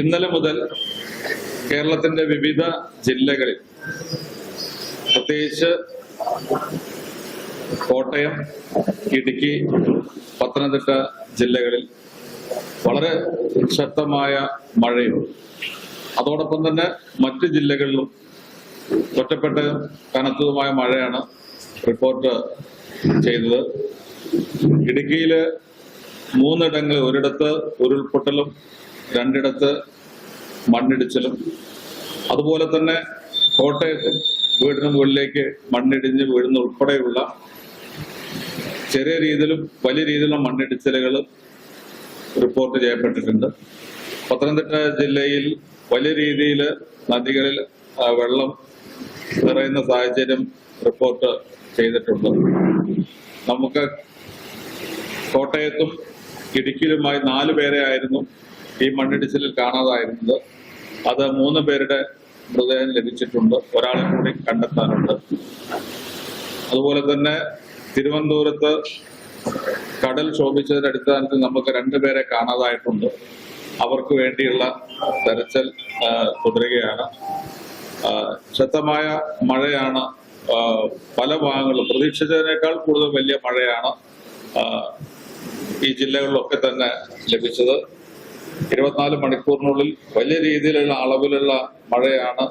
ഇന്നലെ മുതൽ കേരളത്തിന്റെ വിവിധ ജില്ലകളിൽ, പ്രത്യേകിച്ച് കോട്ടയം, ഇടുക്കി, പത്തനംതിട്ട ജില്ലകളിൽ വളരെ ശക്തമായ മഴയും അതോടൊപ്പം തന്നെ മറ്റ് ജില്ലകളിലും ഒറ്റപ്പെട്ട കനത്തതുമായ മഴയാണ് റിപ്പോർട്ട് ചെയ്തത്. ഇടുക്കിയില് 3 ഇടങ്ങളിൽ, ഒരിടത്ത് ഉരുൾപൊട്ടലും 2 ഇടത്ത് മണ്ണിടിച്ചിലും, അതുപോലെ തന്നെ കോട്ടയത്തും വീടിന് മുകളിലേക്ക് മണ്ണിടിഞ്ഞ് വീഴുന്ന ഉൾപ്പെടെയുള്ള ചെറിയ രീതിയിലും വലിയ രീതിയിലുള്ള മണ്ണിടിച്ചിലുകൾ റിപ്പോർട്ട് ചെയ്യപ്പെട്ടിട്ടുണ്ട്. പത്തനംതിട്ട ജില്ലയിൽ വലിയ രീതിയിൽ നദികളിൽ വെള്ളം നിറയുന്ന സാഹചര്യം റിപ്പോർട്ട് ചെയ്തിട്ടുണ്ട്. നമുക്ക് കോട്ടയത്തും ഇടുക്കിയിലുമായി 4 പേരെ ആയിരുന്നു ഈ മണ്ണിടിച്ചിലിൽ കാണാതായിരുന്നത്. അത് 3 പേരുടെ മൃതദേഹം ലഭിച്ചിട്ടുണ്ട്, ഒരാളെ കൂടി കണ്ടെത്താനുണ്ട്. അതുപോലെ തന്നെ തിരുവനന്തപുരത്ത് കടൽ ക്ഷോഭിച്ചതിന്റെ അടിസ്ഥാനത്തിൽ നമുക്ക് 2 പേരെ കാണാതായിട്ടുണ്ട്. അവർക്ക് വേണ്ടിയുള്ള തെരച്ചിൽ തുടരുകയാണ്. ശക്തമായ മഴയാണ് പല ഭാഗങ്ങളിലും, പ്രതീക്ഷിച്ചതിനേക്കാൾ കൂടുതൽ വലിയ മഴയാണ് ഈ ജില്ലകളിലൊക്കെ തന്നെ ലഭിച്ചത്. 24 മണിക്കൂറിനുള്ളിൽ വലിയ രീതിയിലുള്ള അളവിലുള്ള മഴയാണ്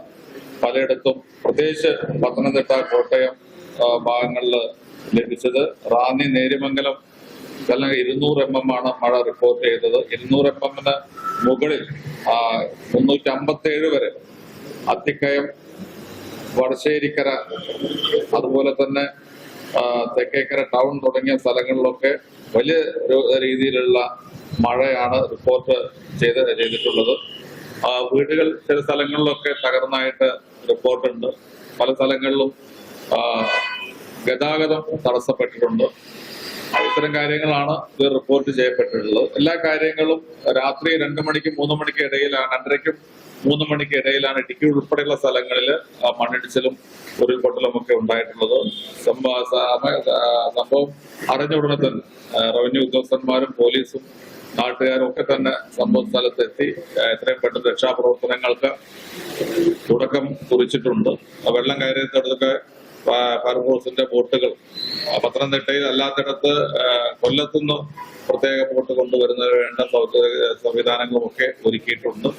പലയിടത്തും, പ്രത്യേകിച്ച് പത്തനംതിട്ട, കോട്ടയം ഭാഗങ്ങളിൽ ലഭിച്ചത്. റാന്നി, നേര്യമംഗലം 200 mm ആണ് മഴ റിപ്പോർട്ട് ചെയ്തത്. 200 mm മുകളിൽ 357 വരെ അത്തിക്കയം, വടശ്ശേരിക്കര, അതുപോലെ തന്നെ തെക്കേക്കര ടൗൺ തുടങ്ങിയ സ്ഥലങ്ങളിലൊക്കെ വലിയ രീതിയിലുള്ള മഴയാണ് റിപ്പോർട്ട് ചെയ്തിട്ടുള്ളത്. വീടുകൾ ചില സ്ഥലങ്ങളിലൊക്കെ തകർന്നായിട്ട് റിപ്പോർട്ടുണ്ട്. പല സ്ഥലങ്ങളിലും ഗതാഗതം തടസ്സപ്പെട്ടിട്ടുണ്ട്. ഇത്തരം കാര്യങ്ങളാണ് ഇത് റിപ്പോർട്ട് ചെയ്യപ്പെട്ടിട്ടുള്ളത്. എല്ലാ കാര്യങ്ങളും രാത്രി 2 മണിക്കും 3 മണിക്കും ഇടയിലാണ്, 2:30ക്കും 3 മണിക്ക് ഇടയിലാണ് ഇടുക്കി ഉൾപ്പെടെയുള്ള സ്ഥലങ്ങളിൽ മണ്ണിടിച്ചിലും ഉരുൾപൊട്ടലും ഒക്കെ ഉണ്ടായിട്ടുള്ളത്. സംഭവം അറിഞ്ഞ ഉടനെ തന്നെ റവന്യൂ ഉദ്യോഗസ്ഥന്മാരും പോലീസും നാട്ടുകാരും ഒക്കെ തന്നെ സംഭവ സ്ഥലത്തെത്തി എത്രയും പെട്ടെന്ന് രക്ഷാപ്രവർത്തനങ്ങൾക്ക് തുടക്കം കുറിച്ചിട്ടുണ്ട്. വെള്ളം കയറിയടുത്തൊക്കെ ഫയർഫോഴ്സിന്റെ ബോട്ടുകൾ, പത്തനംതിട്ടയിൽ അല്ലാത്തിടത്ത് കൊല്ലത്തുനിന്ന് പ്രത്യേക ബോട്ട് കൊണ്ടുവരുന്നതിന് വേണ്ട സംവിധാനങ്ങളും ഒക്കെ ഒരുക്കിയിട്ടുണ്ട്.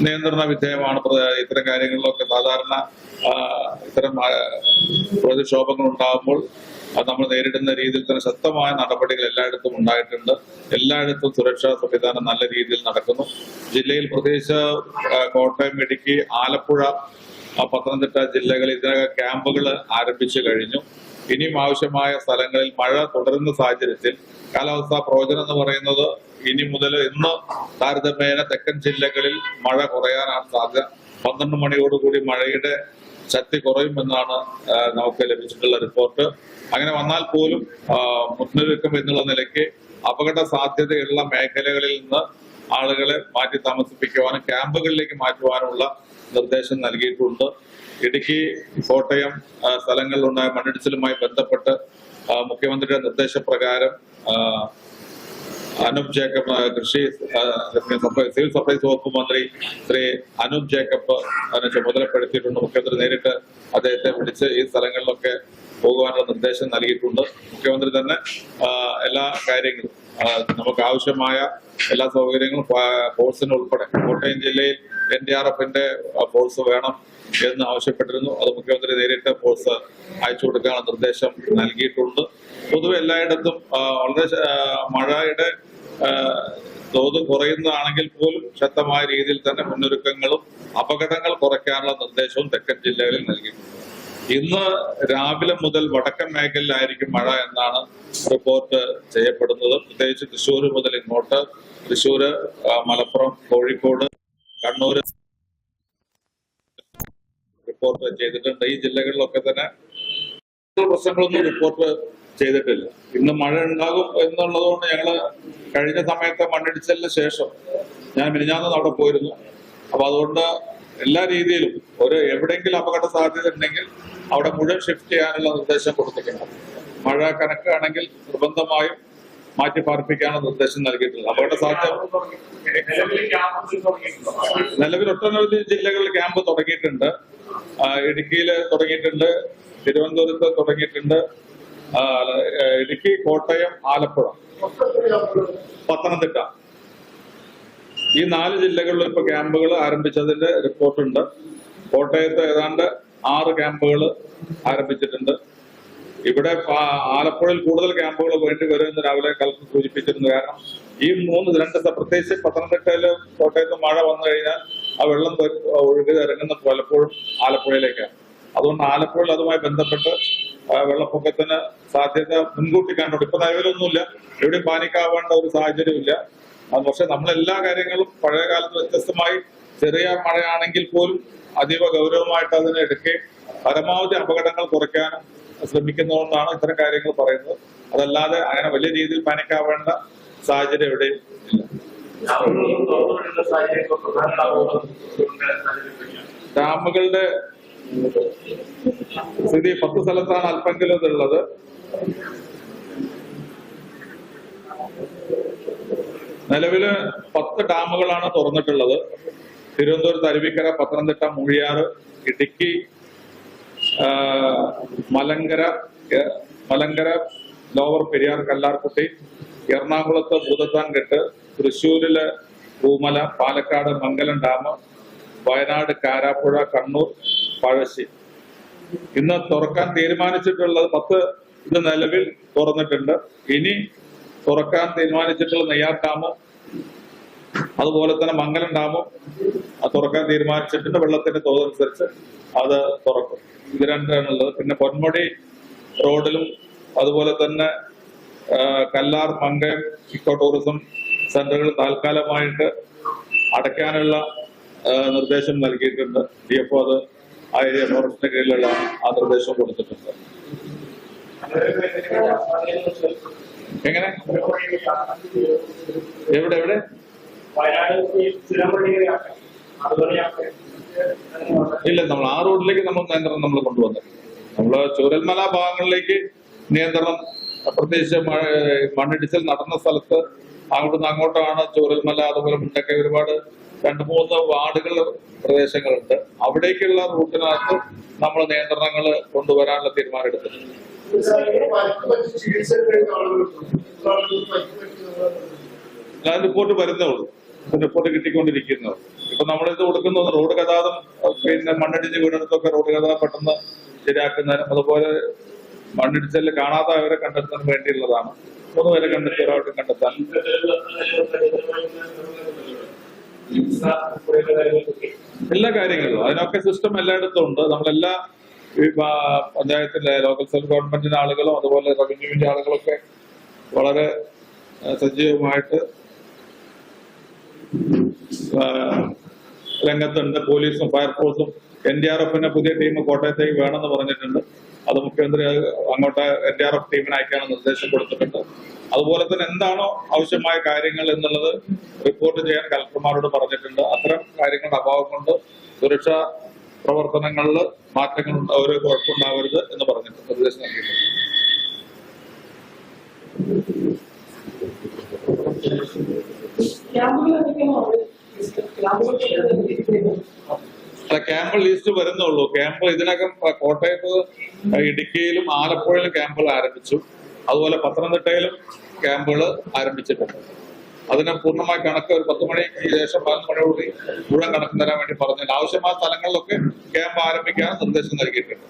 നിയന്ത്രണ വിധേയമാണ്. ഇത്തരം കാര്യങ്ങളിലൊക്കെ സാധാരണ ഇത്തരം പ്രതിക്ഷോഭങ്ങൾ ഉണ്ടാകുമ്പോൾ നമ്മൾ നേരിടുന്ന രീതിയിൽ തന്നെ ശക്തമായ നടപടികൾ എല്ലായിടത്തും ഉണ്ടായിട്ടുണ്ട്. എല്ലായിടത്തും സുരക്ഷാ സംവിധാനം നല്ല രീതിയിൽ നടക്കുന്നു. ജില്ലയിൽ പ്രത്യേകിച്ച് കോട്ടയം, ഇടുക്കി, ആലപ്പുഴ, പത്തനംതിട്ട ജില്ലകളിൽ ഇതിനകം ക്യാമ്പുകൾ ആരംഭിച്ചു കഴിഞ്ഞു. ഇനിയും ആവശ്യമായ സ്ഥലങ്ങളിൽ മഴ തുടരുന്ന സാഹചര്യത്തിൽ കാലാവസ്ഥാ പ്രവചനം എന്ന് പറയുന്നത് ഇനി മുതൽ ഇന്ന് താരതമ്യേന തെക്കൻ ജില്ലകളിൽ മഴ കുറയാനാണ് സാധ്യത. 12 മണിയോടുകൂടി മഴയുടെ ശക്തി കുറയുമെന്നാണ് നമുക്ക് ലഭിച്ചിട്ടുള്ള റിപ്പോർട്ട്. അങ്ങനെ വന്നാൽ പോലും മുന്നൊരുക്കം എന്നുള്ള നിലയ്ക്ക് അപകട സാധ്യതയുള്ള മേഖലകളിൽ നിന്ന് ആളുകളെ മാറ്റി താമസിപ്പിക്കുവാനും ക്യാമ്പുകളിലേക്ക് മാറ്റുവാനുമുള്ള നിർദ്ദേശം നൽകിയിട്ടുണ്ട്. ഇടുക്കി, കോട്ടയം സ്ഥലങ്ങളിലുണ്ടായ മണ്ണിടിച്ചിലുമായി ബന്ധപ്പെട്ട് മുഖ്യമന്ത്രിയുടെ നിർദ്ദേശപ്രകാരം അനൂപ് ജേക്കബ്, സിവിൽ സപ്ലൈസ് വകുപ്പ് മന്ത്രി ശ്രീ അനൂപ് ജേക്കബ് അതിനെ ചുമതലപ്പെടുത്തിയിട്ടുണ്ട്. മുഖ്യമന്ത്രി നേരിട്ട് അദ്ദേഹത്തെ വിളിച്ച് ഈ സ്ഥലങ്ങളിലൊക്കെ പോകുവാനുള്ള നിർദ്ദേശം നൽകിയിട്ടുണ്ട്. മുഖ്യമന്ത്രി തന്നെ എല്ലാ കാര്യങ്ങളും, നമുക്ക് ആവശ്യമായ എല്ലാ സൗകര്യങ്ങളും ഫോഴ്സിന് ഉൾപ്പെടെ, കോട്ടയം ജില്ലയിൽ NDRFന്റെ ഫോഴ്സ് വേണം എന്ന് ആവശ്യപ്പെട്ടിരുന്നു. അത് മുഖ്യമന്ത്രി നേരിട്ട് ഫോഴ്സ് അയച്ചു കൊടുക്കാനുള്ള നിർദ്ദേശം നൽകിയിട്ടുണ്ട്. പൊതുവെ എല്ലായിടത്തും വളരെ മഴയുടെ തോത് കുറയുന്നതാണെങ്കിൽ പോലും ശക്തമായ രീതിയിൽ തന്നെ മുന്നൊരുക്കങ്ങളും അപകടങ്ങൾ കുറയ്ക്കാനുള്ള നിർദ്ദേശവും തെക്കൻ ജില്ലകളിൽ നൽകിയിട്ടുണ്ട്. ഇന്ന് രാവിലെ മുതൽ വടക്കൻ മേഖലയിലായിരിക്കും മഴ എന്നാണ് റിപ്പോർട്ട് ചെയ്യപ്പെടുന്നത്. പ്രത്യേകിച്ച് തൃശ്ശൂർ മുതൽ ഇങ്ങോട്ട്, തൃശ്ശൂര്, മലപ്പുറം, കോഴിക്കോട്, കണ്ണൂർ റിപ്പോർട്ട് ചെയ്തിട്ടുണ്ട്. ഈ ജില്ലകളിലൊക്കെ തന്നെ പ്രശ്നങ്ങളൊന്നും റിപ്പോർട്ട് ചെയ്തിട്ടില്ല. ഇന്ന് മഴ ഉണ്ടാകും എന്നുള്ളതുകൊണ്ട് ഞങ്ങള് കഴിഞ്ഞ സമയത്തെ മണ്ണിടിച്ചലിന് ശേഷം ഞാൻ മിനിഞ്ഞാന്ന് അവിടെ പോയിരുന്നു. അപ്പൊ അതുകൊണ്ട് എല്ലാ രീതിയിലും എവിടെയെങ്കിലും അപകട സാധ്യത ഉണ്ടെങ്കിൽ അവിടെ മുഴുവൻ ഷിഫ്റ്റ് ചെയ്യാനുള്ള നിർദ്ദേശം കൊടുത്തിട്ടുണ്ട്. മഴ കനക്കുകയാണെങ്കിൽ നിർബന്ധമായും മാറ്റി പാർപ്പിക്കാനുള്ള നിർദ്ദേശം നൽകിയിട്ടുണ്ട്. അപകട സാധ്യത നിലവിൽ ഒട്ടനവധി ജില്ലകളിൽ ക്യാമ്പ് തുടങ്ങിയിട്ടുണ്ട്. ഇടുക്കിയിൽ തുടങ്ങിയിട്ടുണ്ട്, തിരുവനന്തപുരത്ത് തുടങ്ങിയിട്ടുണ്ട്, ഇടുക്കി, കോട്ടയം, ആലപ്പുഴ, പത്തനംതിട്ട ഈ 4 ജില്ലകളിൽ ഇപ്പൊ ക്യാമ്പുകൾ ആരംഭിച്ചതിന്റെ റിപ്പോർട്ടുണ്ട്. കോട്ടയത്ത് ഏതാണ്ട് 6 ക്യാമ്പുകൾ ആരംഭിച്ചിട്ടുണ്ട്. ഇവിടെ ആലപ്പുഴയിൽ കൂടുതൽ ക്യാമ്പുകൾ വേണ്ടി വരുമെന്ന് രാവിലെ കളക്ടർ സൂചിപ്പിച്ചിരുന്നു. കാരണം ഈ 2 പ്രത്യേകിച്ച് പത്തനംതിട്ടയിലും കോട്ടയത്തും മഴ വന്നു കഴിഞ്ഞാൽ ആ വെള്ളം ഒഴുകി ഇറങ്ങുന്ന പലപ്പോഴും ആലപ്പുഴയിലേക്കാണ്. അതുകൊണ്ട് ആലപ്പുഴയിൽ അതുമായി ബന്ധപ്പെട്ട് വെള്ളപ്പൊക്കത്തിന് സാധ്യത മുൻകൂട്ടി കണ്ടുണ്ട്. ഇപ്പൊ നിലവിലൊന്നുമില്ല, എവിടെയും പാനിക്കാവേണ്ട ഒരു സാഹചര്യമില്ല. പക്ഷെ നമ്മളെല്ലാ കാര്യങ്ങളും പഴയ കാലത്ത് വ്യത്യസ്തമായി ചെറിയ മഴയാണെങ്കിൽ പോലും അതീവ ഗൗരവമായിട്ട് അതിനെ എടുക്കുകയും പരമാവധി അപകടങ്ങൾ കുറയ്ക്കാനും ശ്രമിക്കുന്നതുകൊണ്ടാണ് ഇത്തരം കാര്യങ്ങൾ പറയുന്നത്. അതല്ലാതെ അങ്ങനെ വലിയ രീതിയിൽ പാനിക്കാവേണ്ട സാഹചര്യം എവിടെയും ഇല്ല. ഡാമുകളുടെ സ്ഥിതി 10 സ്ഥലത്താണ് അല്പെങ്കിലും ഇതുള്ളത്. നിലവില് 10 ഡാമുകളാണ് തുറന്നിട്ടുള്ളത്. തിരുവനന്തപുരത്ത് അരുവിക്കര, പത്തനംതിട്ട, മൂഴിയാറ്, ഇടുക്കി, മലങ്കര, ലോവർ പെരിയാർ, കല്ലാർകുട്ടി, എറണാകുളത്ത് ഭൂതത്താൻകെട്ട്, തൃശ്ശൂരില് പൂമല, പാലക്കാട് മംഗലം ഡാം, വയനാട് കാരാപ്പുഴ, കണ്ണൂർ പഴശ്ശി. ഇന്ന് തുറക്കാൻ തീരുമാനിച്ചിട്ടുള്ളത് 10 ഇത് നിലവിൽ തുറന്നിട്ടുണ്ട്. ഇനി തുറക്കാൻ തീരുമാനിച്ചിട്ടുള്ള നെയ്യാർ ഡാമും അതുപോലെ തന്നെ മംഗലം ഡാമും തുറക്കാൻ തീരുമാനിച്ചിട്ടുണ്ട്. വെള്ളത്തിന്റെ തോതനുസരിച്ച് അത് തുറക്കും. ഇത് രണ്ടാണുള്ളത്. പിന്നെ പൊന്മുടി റോഡിലും അതുപോലെ തന്നെ കല്ലാർ, മങ്കയം ഇക്കോ ടൂറിസം സെന്ററുകൾ താൽക്കാലമായിട്ട് അടയ്ക്കാനുള്ള നിർദ്ദേശം നൽകിയിട്ടുണ്ട്. DFO അത് ആ ഏരിയ ഫോറസ്റ്റിന്റെ കീഴിലുള്ള ആ നിർദ്ദേശം കൊടുത്തിട്ടുണ്ട്. എങ്ങനെ എവിടെ ഇല്ല, നമ്മൾ ആ റോഡിലേക്ക് നമ്മൾ നിയന്ത്രണം കൊണ്ടുവന്നു. നമ്മള് ചൂരൽമല ഭാഗങ്ങളിലേക്ക് നിയന്ത്രണം, പ്രത്യേകിച്ച് മണ്ണിടിച്ചിൽ നടന്ന സ്ഥലത്ത് അവിടുന്ന് അങ്ങോട്ടാണ് ചൂരൽമല, അതുപോലെ മുണ്ടക്കൈ ഒരുപാട് 2-3 വാർഡുകൾ പ്രദേശങ്ങളുണ്ട്. അവിടേക്കുള്ള റൂട്ടിനകത്ത് നമ്മൾ നിയന്ത്രണങ്ങൾ കൊണ്ടുവരാനുള്ള തീരുമാനം എടുത്തിട്ടുണ്ട്. റിപ്പോർട്ട് വരുന്നേ ഉള്ളൂ, റിപ്പോർട്ട് കിട്ടിക്കൊണ്ടിരിക്കുന്നേ. ഇപ്പൊ നമ്മളിത് കൊടുക്കുന്നത് റോഡ് ഗതാഗതം, പിന്നെ മണ്ണിടിച്ച് വീടിനടുത്തൊക്കെ റോഡ് ഗതാഗതം പെട്ടെന്ന് ശരിയാക്കുന്നതിനും അതുപോലെ മണ്ണിടിച്ചല് കാണാതായവരെ കണ്ടെത്താൻ വേണ്ടിയുള്ളതാണ്. 3 പേരെ കണ്ടെത്തി ഒരാൾക്ക് കണ്ടെത്താൻ എല്ലാ കാര്യങ്ങളും അതിനൊക്കെ സിസ്റ്റം എല്ലായിടത്തും ഉണ്ട്. നമ്മളെല്ലാ പഞ്ചായത്തിലെ ലോക്കൽ സെൽഫ് ഗവൺമെന്റിന്റെ ആളുകളും അതുപോലെ റവന്യൂവിന്റെ ആളുകളൊക്കെ വളരെ സജീവമായിട്ട് രംഗത്തുണ്ട്. പോലീസും ഫയർഫോഴ്സും NDRF-ന്റെ പുതിയ ടീം കോട്ടയത്തേക്ക് വേണമെന്ന് പറഞ്ഞിട്ടുണ്ട്. അത് മുഖ്യമന്ത്രി അങ്ങോട്ട് NDRF ടീമിന് അയക്കാനുള്ള നിർദ്ദേശം കൊടുത്തിട്ടുണ്ട്. അതുപോലെ തന്നെ എന്താണോ ആവശ്യമായ കാര്യങ്ങൾ എന്നുള്ളത് റിപ്പോർട്ട് ചെയ്യാൻ കളക്ടർമാരോട് പറഞ്ഞിട്ടുണ്ട്. അത്തരം കാര്യങ്ങളുടെ അഭാവം കൊണ്ട് സുരക്ഷാ പ്രവർത്തനങ്ങളിൽ മാറ്റങ്ങൾ ഒരു കുഴപ്പമുണ്ടാവരുത് എന്ന് പറഞ്ഞിട്ട് നിർദ്ദേശം നൽകിയിട്ടുണ്ട്. ക്യാമ്പ് ലിസ്റ്റ് വരുന്നുള്ളൂ. ക്യാമ്പ് ഇതിനകം കോട്ടയത്ത്, ഇടുക്കിയിലും ആലപ്പുഴയിലും ക്യാമ്പുകൾ ആരംഭിച്ചു. അതുപോലെ പത്തനംതിട്ടയിലും ക്യാമ്പുകൾ ആരംഭിച്ചിട്ടുണ്ട്. അതിന് പൂർണ്ണമായ കണക്ക് ഒരു 10 മണിക്ക് ശേഷം 11 മണിയോടുകൂടി മുഴുവൻ കണക്ക് തരാൻ വേണ്ടി പറഞ്ഞില്ല. ആവശ്യമായ സ്ഥലങ്ങളിലൊക്കെ ക്യാമ്പ് ആരംഭിക്കാൻ നിർദ്ദേശം നൽകിയിട്ടുണ്ട്.